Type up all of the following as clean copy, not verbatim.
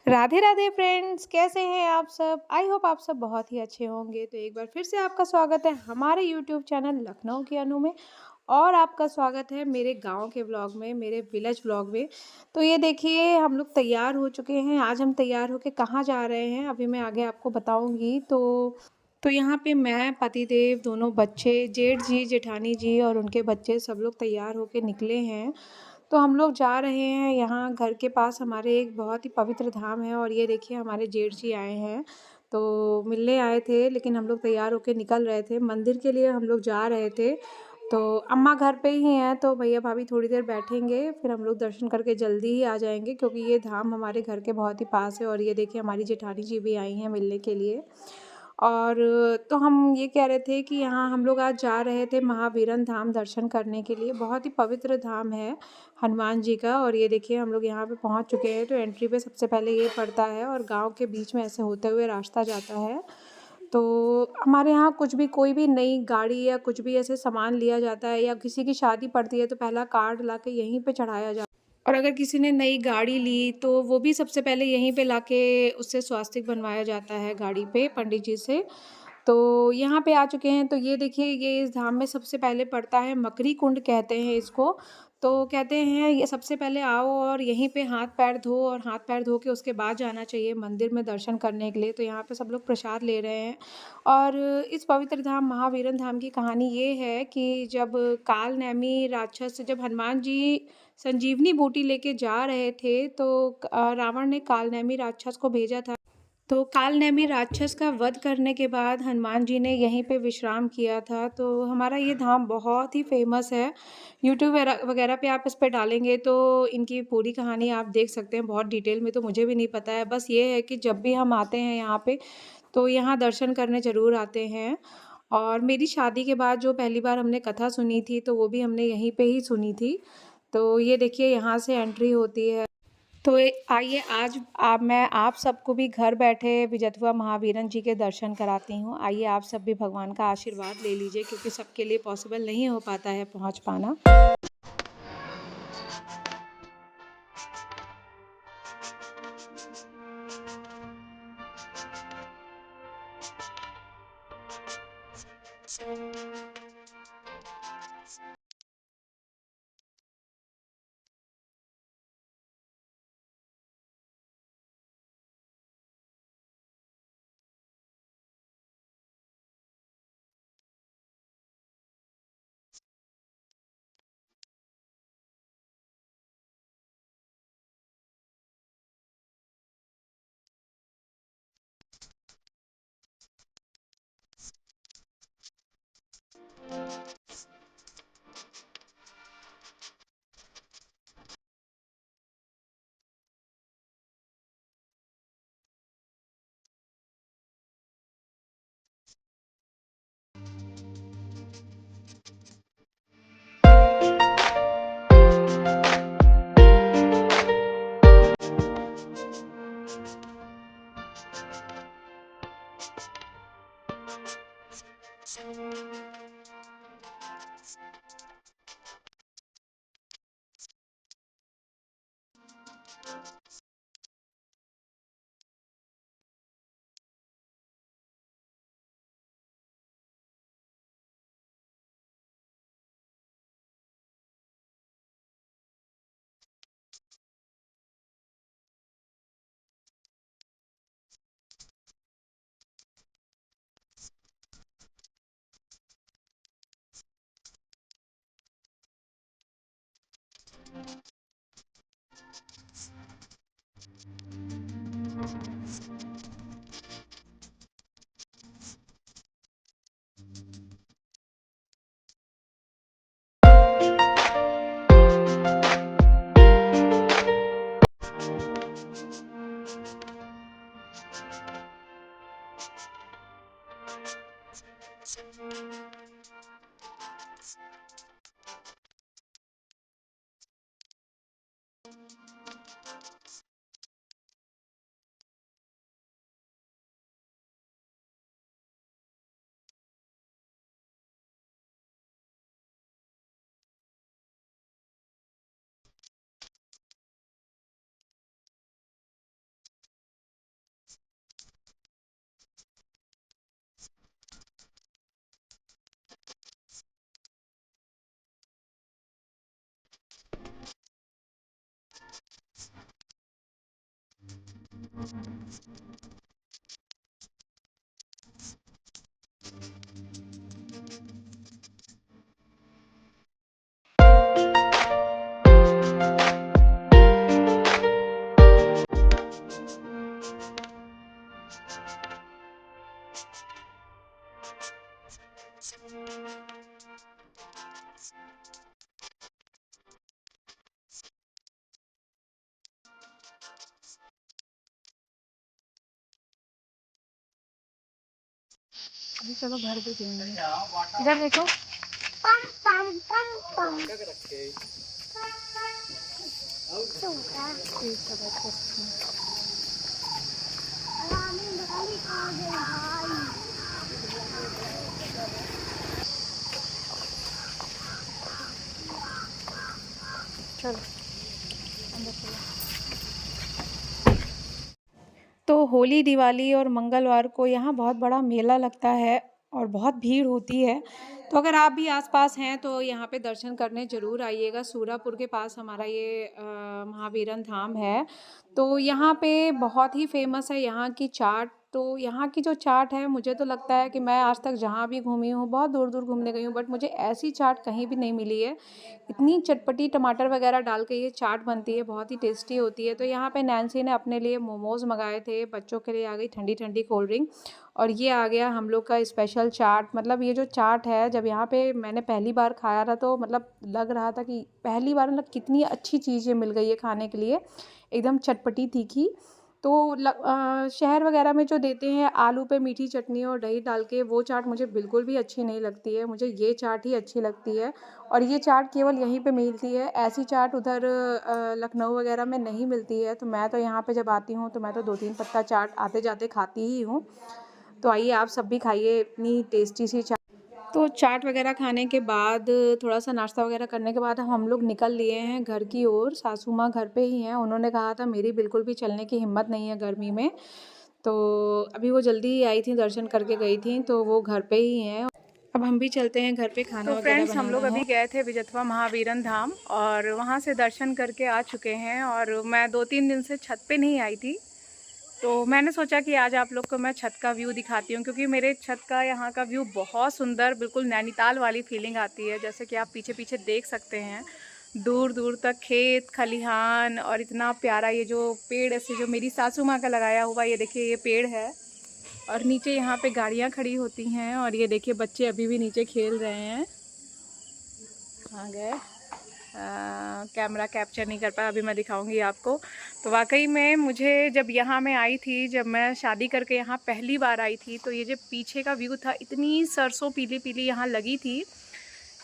Radhe Radhe friends, कैसे हैं आप सब? आई होप आप सब बहुत ही अच्छे होंगे। तो एक बार फिर से आपका स्वागत है हमारे यूट्यूब चैनल लखनऊ की अनु में। और आपका स्वागत है मेरे गांव के व्लॉग में, मेरे विलेज व्लॉग में। तो ये देखिए, हम लोग तैयार हो चुके हैं। आज हम तैयार होके कहाँ जा रहे हैं अभी मैं आगे आपको बताऊंगी। तो यहाँ पे मैं, पतिदेव, दोनों बच्चे, जेठ जी, जेठानी जी और उनके बच्चे सब लोग तैयार होके निकले हैं। तो हम लोग जा रहे हैं। यहाँ घर के पास हमारे एक बहुत ही पवित्र धाम है और ये देखिए हमारे जेठ जी आए हैं। तो मिलने आए थे, लेकिन हम लोग तैयार होके निकल रहे थे। मंदिर के लिए हम लोग जा रहे थे। तो अम्मा घर पे ही हैं, तो भैया भाभी थोड़ी देर बैठेंगे, फिर हम लोग दर्शन करके जल्दी ही आ जाएंगे, क्योंकि ये धाम हमारे घर के बहुत ही पास है। और ये देखिए हमारी जेठानी जी भी आई हैं मिलने के लिए। और तो हम ये कह रहे थे कि यहाँ हम लोग आज जा रहे थे महावीरन धाम दर्शन करने के लिए। बहुत ही पवित्र धाम है हनुमान जी का। और ये देखिए हम लोग यहाँ पे पहुँच चुके हैं। तो एंट्री पे सबसे पहले ये पड़ता है और गांव के बीच में ऐसे होते हुए रास्ता जाता है। तो हमारे यहाँ कुछ भी, कोई भी नई गाड़ी या कुछ भी ऐसे सामान लिया जाता है या किसी की शादी पड़ती है तो पहला कार्ड ला के यहीं पे चढ़ाया जाता है। और अगर किसी ने नई गाड़ी ली तो वो भी सबसे पहले यहीं पे लाके उससे स्वास्तिक बनवाया जाता है गाड़ी पे पंडित जी से। तो यहाँ पे आ चुके हैं। तो ये देखिए, ये इस धाम में सबसे पहले पड़ता है मकरी कुंड कहते हैं इसको। तो कहते हैं ये सबसे पहले आओ और यहीं पे हाथ पैर धो, और हाथ पैर धो के उसके बाद जाना चाहिए मंदिर में दर्शन करने के लिए। तो यहाँ पे सब लोग प्रसाद ले रहे हैं। और इस पवित्र धाम महावीरन धाम की कहानी ये है कि जब काल नेमी राक्षस, जब हनुमान जी संजीवनी बूटी लेके जा रहे थे तो रावण ने काल नेमी राक्षस को भेजा था। तो काल नेमी राक्षस का वध करने के बाद हनुमान जी ने यहीं पे विश्राम किया था। तो हमारा ये धाम बहुत ही फेमस है। यूट्यूब वगैरह पे आप इस पे डालेंगे तो इनकी पूरी कहानी आप देख सकते हैं। बहुत डिटेल में तो मुझे भी नहीं पता है, बस ये है कि जब भी हम आते हैं यहाँ पे तो यहाँ दर्शन करने ज़रूर आते हैं। और मेरी शादी के बाद जो पहली बार हमने कथा सुनी थी तो वो भी हमने यहीं पे ही सुनी थी। तो ये देखिए यहाँ से एंट्री होती है। तो आइए, आज आप मैं आप सबको भी घर बैठे विजयथुआ महावीरन जी के दर्शन कराती हूँ। आइए आप सब भी भगवान का आशीर्वाद ले लीजिए, क्योंकि सबके लिए पॉसिबल नहीं हो पाता है पहुँच पाना। अभी चलो घर पे जाएंगे। इधर देखो। चलो अंदर चलो। तो होली, दिवाली और मंगलवार को यहाँ बहुत बड़ा मेला लगता है और बहुत भीड़ होती है। तो अगर आप भी आसपास हैं तो यहाँ पे दर्शन करने ज़रूर आइएगा। सूरापुर के पास हमारा ये महावीरन धाम है। तो यहाँ पे बहुत ही फेमस है यहाँ की चाट। तो यहाँ की जो चाट है, मुझे तो लगता है कि मैं आज तक जहाँ भी घूमी हूँ, बहुत दूर दूर घूमने गई हूँ, बट मुझे ऐसी चाट कहीं भी नहीं मिली है। इतनी चटपटी टमाटर वगैरह डाल के ये चाट बनती है, बहुत ही टेस्टी होती है। तो यहाँ पे नैन्सी ने अपने लिए मोमोज़ मंगाए थे, बच्चों के लिए आ गई ठंडी ठंडी कोल्ड ड्रिंक, और ये आ गया हम लोग का स्पेशल चाट। मतलब ये जो चाट है, जब यहाँ पे मैंने पहली बार खाया था तो मतलब लग रहा था कि पहली बार मतलब कितनी अच्छी चीज़ें मिल गई है खाने के लिए, एकदम चटपटी तीखी। तो शहर वगैरह में जो देते हैं आलू पे मीठी चटनी और दही डाल के, वो चाट मुझे बिल्कुल भी अच्छी नहीं लगती है। मुझे ये चाट ही अच्छी लगती है, और ये चाट केवल यहीं पे मिलती है। ऐसी चाट उधर लखनऊ वगैरह में नहीं मिलती है। तो मैं तो यहाँ पे जब आती हूँ तो मैं तो 2-3 पत्ता चाट आते जाते खाती ही हूँ। तो आइए आप सब भी खाइए इतनी टेस्टी सी चाट। तो चाट वगैरह खाने के बाद, थोड़ा सा नाश्ता वगैरह करने के बाद हम लोग निकल लिए हैं घर की ओर। सासू माँ घर पे ही हैं। उन्होंने कहा था मेरी बिल्कुल भी चलने की हिम्मत नहीं है गर्मी में, तो अभी वो जल्दी ही आई थी, दर्शन करके गई थी, तो वो घर पे ही हैं। अब हम भी चलते हैं घर पे खाना वगैरह बनाना है। फ्रेंड्स, हम लोग अभी गए थे विजयथवा महावीरन धाम और वहाँ से दर्शन करके आ चुके हैं। और मैं 2-3 दिन से छत पे नहीं आई थी, तो मैंने सोचा कि आज आप लोग को मैं छत का व्यू दिखाती हूँ, क्योंकि मेरे छत का यहाँ का व्यू बहुत सुंदर, बिल्कुल नैनीताल वाली फीलिंग आती है। जैसे कि आप पीछे पीछे देख सकते हैं, दूर दूर तक खेत खलिहान, और इतना प्यारा ये जो पेड़ ऐसे जो मेरी सासू माँ का लगाया हुआ, ये देखिए ये पेड़ है, और नीचे यहाँ पे गाड़ियाँ खड़ी होती हैं, और ये देखिए बच्चे अभी भी नीचे खेल रहे हैं। आ गए, कैमरा कैप्चर नहीं कर पाया, अभी मैं दिखाऊंगी आपको। तो वाकई में मुझे जब यहाँ मैं आई थी, जब मैं शादी करके यहाँ पहली बार आई थी, तो ये जो पीछे का व्यू था, इतनी सरसों पीली पीली यहाँ लगी थी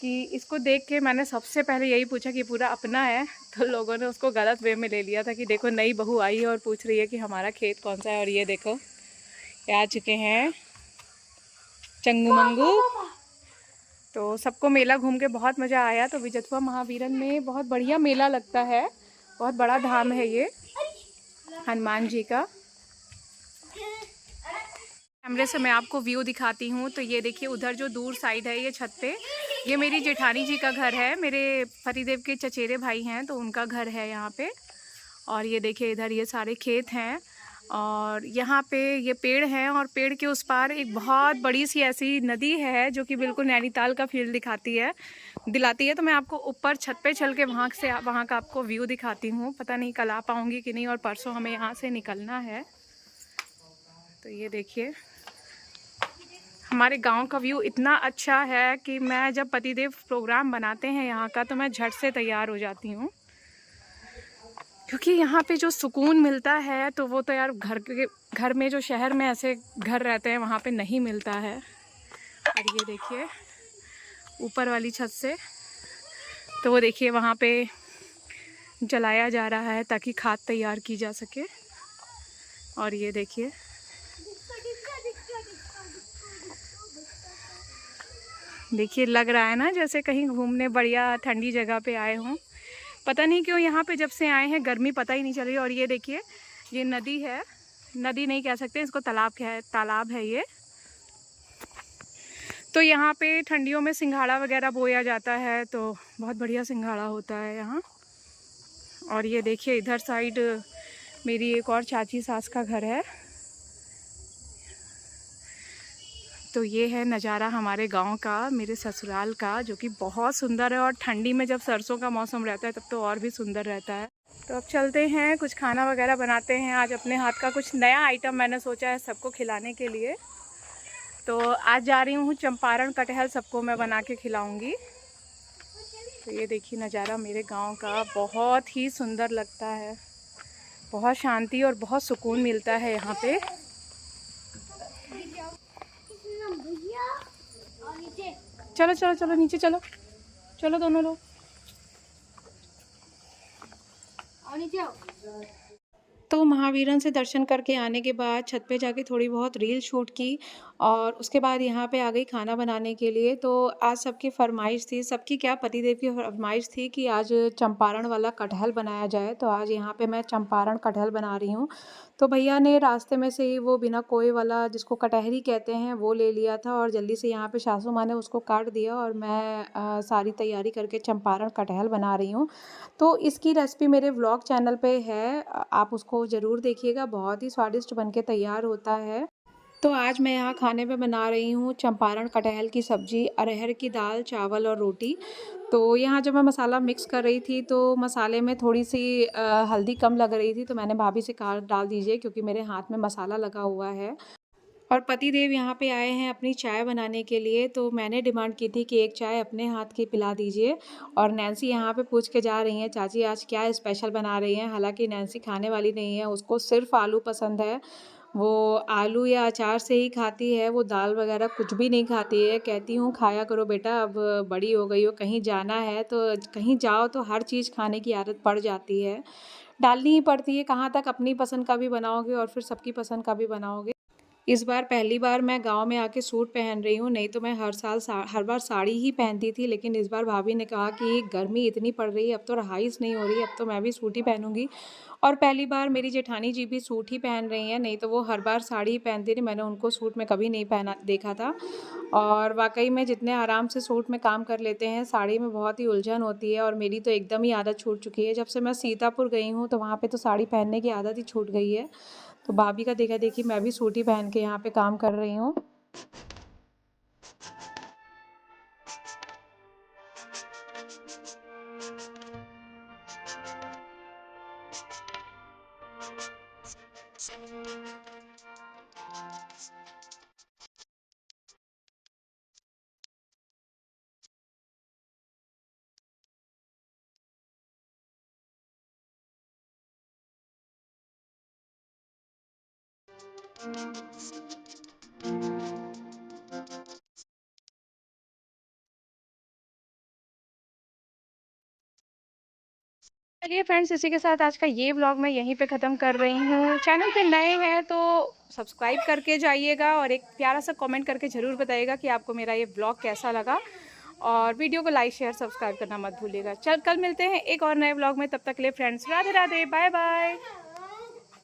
कि इसको देख के मैंने सबसे पहले यही पूछा कि पूरा अपना है। तो लोगों ने उसको गलत वे में ले लिया था कि देखो नई बहू आई है और पूछ रही है कि हमारा खेत कौन सा है। और ये देखो ये आ चुके हैं चंगू मंगू। तो सबको मेला घूम के बहुत मज़ा आया। तो विजयथवा महावीरन में बहुत बढ़िया मेला लगता है, बहुत बड़ा धाम है ये हनुमान जी का। कैमरे से मैं आपको व्यू दिखाती हूँ। तो ये देखिए उधर जो दूर साइड है ये छत पे, ये मेरी जेठानी जी का घर है, मेरे पतिदेव के चचेरे भाई हैं तो उनका घर है यहाँ पे। और ये देखिए इधर ये सारे खेत हैं, और यहाँ पे ये पेड़ हैं, और पेड़ के उस पार एक बहुत बड़ी सी ऐसी नदी है जो कि बिल्कुल नैनीताल का फील दिलाती है। तो मैं आपको ऊपर छत पे चल के वहाँ का आपको व्यू दिखाती हूँ। पता नहीं कल आ पाऊँगी कि नहीं, और परसों हमें यहाँ से निकलना है। तो ये देखिए हमारे गांव का व्यू इतना अच्छा है कि मैं जब पतिदेव प्रोग्राम बनाते हैं यहाँ का, तो मैं झट से तैयार हो जाती हूँ, क्योंकि यहाँ पे जो सुकून मिलता है तो वो तो यार घर में जो शहर में ऐसे घर रहते हैं वहाँ पे नहीं मिलता है। और ये देखिए ऊपर वाली छत से, तो वो देखिए वहाँ पे जलाया जा रहा है ताकि खाद तैयार की जा सके। और ये देखिए लग रहा है ना जैसे कहीं घूमने बढ़िया ठंडी जगह पे आए हों। पता नहीं क्यों यहाँ पे जब से आए हैं गर्मी पता ही नहीं चल रही। और ये देखिए ये नदी है, नदी नहीं कह सकते इसको, तालाब है ये। तो यहाँ पे ठंडियों में सिंघाड़ा वगैरह बोया जाता है, तो बहुत बढ़िया सिंघाड़ा होता है यहाँ। और ये देखिए इधर साइड मेरी एक और चाची सास का घर है। तो ये है नज़ारा हमारे गांव का, मेरे ससुराल का, जो कि बहुत सुंदर है। और ठंडी में जब सरसों का मौसम रहता है तब तो और भी सुंदर रहता है। तो अब चलते हैं, कुछ खाना वगैरह बनाते हैं। आज अपने हाथ का कुछ नया आइटम मैंने सोचा है सबको खिलाने के लिए। तो आज जा रही हूँ चंपारण कटहल, सबको मैं बना के खिलाऊँगी। तो ये देखिए नज़ारा मेरे गांव का, बहुत ही सुंदर लगता है। बहुत शांति और बहुत सुकून मिलता है यहाँ पे। चलो चलो चलो नीचे चलो, चलो दोनों लोग नीचे आओ। तो महावीरन से दर्शन करके आने के बाद छत पे जाके थोड़ी बहुत रील शूट की और उसके बाद यहाँ पे आ गई खाना बनाने के लिए। तो आज सबकी फरमाइश थी, सबकी क्या, पतिदेव की फरमाइश थी कि आज चंपारण वाला कटहल बनाया जाए। तो आज यहाँ पे मैं चंपारण कटहल बना रही हूँ। तो भैया ने रास्ते में से ही वो बिना कोई वाला, जिसको कटहरी कहते हैं, वो ले लिया था और जल्दी से यहाँ पे सासू माँ ने उसको काट दिया और मैं सारी तैयारी करके चंपारण कटहल बना रही हूँ। तो इसकी रेसिपी मेरे व्लॉग चैनल पे है, आप उसको ज़रूर देखिएगा, बहुत ही स्वादिष्ट बनके तैयार होता है। तो आज मैं यहाँ खाने में बना रही हूँ चंपारण कटहल की सब्ज़ी, अरहर की दाल, चावल और रोटी। तो यहाँ जब मैं मसाला मिक्स कर रही थी तो मसाले में थोड़ी सी हल्दी कम लग रही थी, तो मैंने भाभी से कहा डाल दीजिए, क्योंकि मेरे हाथ में मसाला लगा हुआ है। और पतिदेव यहाँ पे आए हैं अपनी चाय बनाने के लिए। तो मैंने डिमांड की थी कि एक चाय अपने हाथ की पिला दीजिए। और नैन्सी यहाँ पे पूछ के जा रही हैं, चाची आज क्या स्पेशल बना रही हैं। हालांकि नैन्सी खाने वाली नहीं है, उसको सिर्फ आलू पसंद है। वो आलू या अचार से ही खाती है, वो दाल वगैरह कुछ भी नहीं खाती है। कहती हूँ खाया करो बेटा, अब बड़ी हो गई हो, कहीं जाना है तो कहीं जाओ तो हर चीज़ खाने की आदत पड़ जाती है, डालनी ही पड़ती है। कहाँ तक अपनी पसंद का भी बनाओगे और फिर सबकी पसंद का भी बनाओगे। इस बार पहली बार मैं गांव में आके सूट पहन रही हूँ, नहीं तो मैं हर बार साड़ी ही पहनती थी। लेकिन इस बार भाभी ने कहा कि गर्मी इतनी पड़ रही है, अब तो रहाइश नहीं हो रही, अब तो मैं भी सूट ही पहनूंगी। और पहली बार मेरी जेठानी जी भी सूट ही पहन रही हैं, नहीं तो वो हर बार साड़ी ही पहनती थी। मैंने उनको सूट में कभी नहीं पहना देखा था। और वाकई में जितने आराम से सूट में काम कर लेते हैं, साड़ी में बहुत ही उलझन होती है। और मेरी तो एकदम ही आदत छूट चुकी है, जब से मैं सीतापुर गई हूँ तो वहाँ पे तो साड़ी पहनने की आदत ही छूट गई है। तो भाभी का देखा देखी मैं भी सूट ही पहन के यहाँ पे काम कर रही हूँ। चलिए फ्रेंड्स, इसी के साथ आज का ये व्लॉग मैं यहीं पे ख़त्म कर रही हूँ। चैनल पे नए हैं तो सब्सक्राइब करके जाइएगा और एक प्यारा सा कमेंट करके ज़रूर बताइएगा कि आपको मेरा ये व्लॉग कैसा लगा। और वीडियो को लाइक शेयर सब्सक्राइब करना मत भूलिएगा। चल कल मिलते हैं एक और नए व्लॉग में, तब तक के लिए friends Radhe Radhe, bye bye.